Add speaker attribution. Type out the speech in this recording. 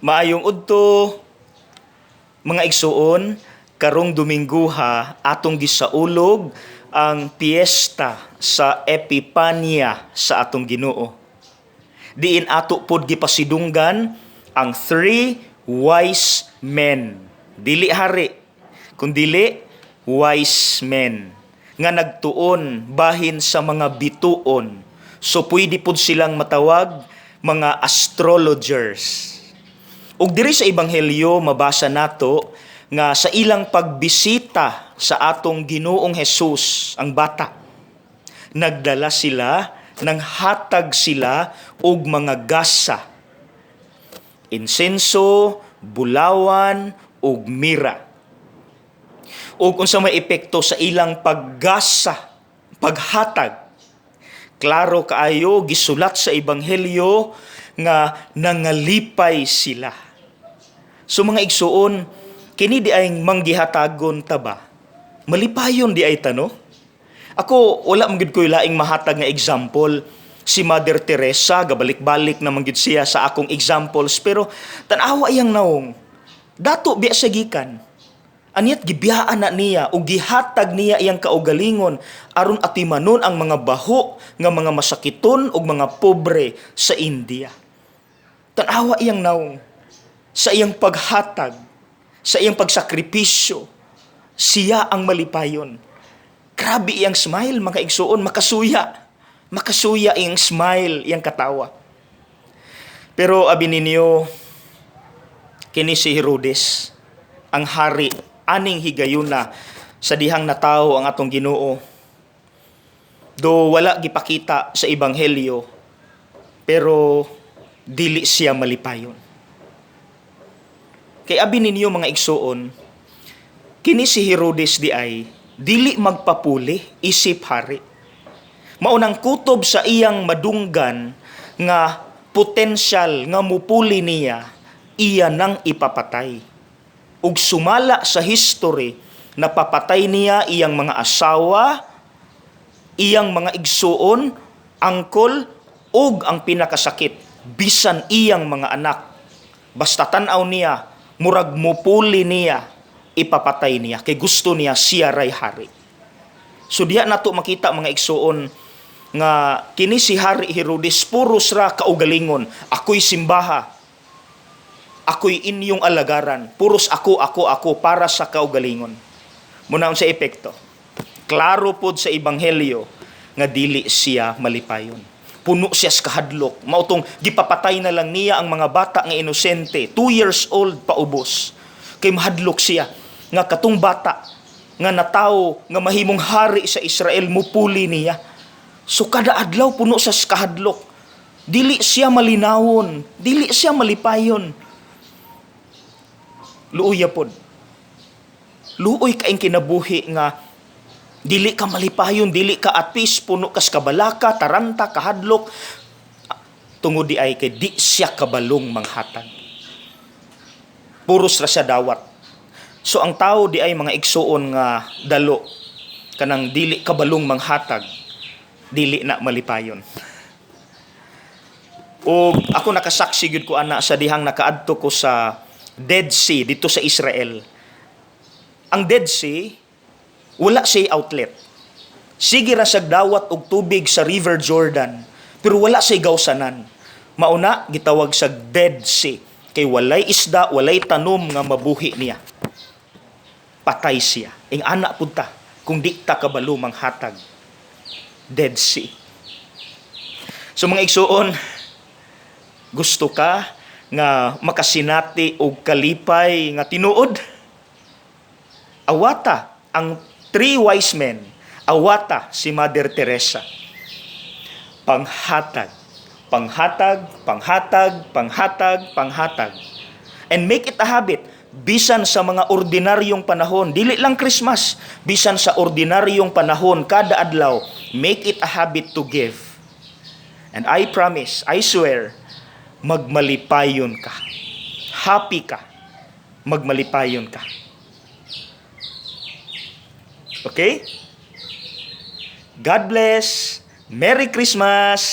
Speaker 1: Maayong udto, mga igsuon, karong Domingguha atong gisaulog ang piyesta sa Epipanya sa atong Ginoo. Diin ato pod gipasidunggan ang three wise men. Dili hari, kundili wise men nga nagtuon bahin sa mga bituon. So pwede pod silang matawag mga astrologers. Ug diri sa ebanghelyo mabasa nato nga sa ilang pagbisita sa atong Ginoong Hesus, ang bata, nagdala sila, nanghatag sila og mga gasa, insenso, bulawan ug mira. Ug unsa may epekto sa ilang paggasa, paghatag, klaro kaayo gisulat sa ebanghelyo nga nangalipay sila. So mga igsuon, kini di ay manggihatagon ta ba? Malipayon di ay tano? Ako wala man gid koy laing mahatag nga example. Si Mother Teresa gabalik-balik na man gid siya sa akong examples, pero tan-awa iyang naong. Dato biya sa gikan. Aniat gibiyaan na niya o gihatag niya iyang kaugalingon aron atimanon ang mga baho nga mga masakiton ug mga pobre sa India. Tanawa iyang naong sa iyang paghatag, sa iyang pagsakripisyo, siya ang malipayon. Grabe iyang smile, mga igsuon, makasuya. Makasuya iyang smile, iyang katawa. Pero abi ninyo, kini si Herodes, ang hari, aning higayuna sa dihang natawo ang atong Ginoo. Do wala gipakita sa ebanghelyo, pero dili siya malipayon. Kay abi ninyo mga igsuon, kini si Herodes di ay dili magpapuli isip hari. Maunang kutob sa iyang madunggan nga potensyal nga mupuli niya, iya nang ipapatay. Ug sumala sa history, napapatay niya iyang mga asawa, iyang mga igsuon, angkol, ug ang pinakasakit, bisan iyang mga anak. Basta tanaw niya, murag mupuli niya, ipapatay niya. Kay gusto niya siya ray hari. So diha nato makita mga igsuon nga kini si Hari Herodes puros ra kaugalingon. Ako'y simbaha. Ako'y inyong alagaran. Puros ako para sa kaugalingon. Muna sa epekto. Klaro pod sa ebanghelyo nga dili siya malipayon. Puno siya sa kahadlok. Mautong gipapatay na lang niya ang mga bata nga inosente. 2 years old paubos. Kay mahadlok siya nga katong bata nga natawo nga mahimong hari sa Israel mupuli niya. So kada adlaw puno sa kahadlok. Dili siya malinawon, dili siya malipayon. Luoy pod. Luoy kaing kinabuhi nga dili ka malipayon, dili ka at peace, puno kas kabalaka, taranta, kahadlok. Tungod di ay kay di siya kabalong manghatag. Puros ra siya dawat. So ang tao di ay mga igsuon nga dalo kanang dili kabalong manghatag, dili na malipayon. O ako nakasaksi gyud ko ana sa dihang nakaadto ko sa Dead Sea dito sa Israel. Ang Dead Sea wala siya outlet. Sige ra sag dawat og tubig sa River Jordan, pero wala siya gawsanan. Mauna gitawag sa Dead Sea kay walay isda, walay tanom nga mabuhi niya. Patay siya. Ing anak pud ta kung di ta kabalo manghatag. Dead Sea. So mga igsuon, gusto ka nga makasinati og kalipay nga tinuod? Awata ang 3 wise men. Awata si Mother Teresa. Panghatag. Panghatag, panghatag, panghatag, panghatag. And make it a habit. Bisan sa mga ordinaryong panahon, dili lang Christmas, bisan sa ordinaryong panahon, kada adlaw, make it a habit to give. And I promise, I swear, magmalipayon ka. Happy ka. Magmalipayon ka. Okay? God bless. Merry Christmas!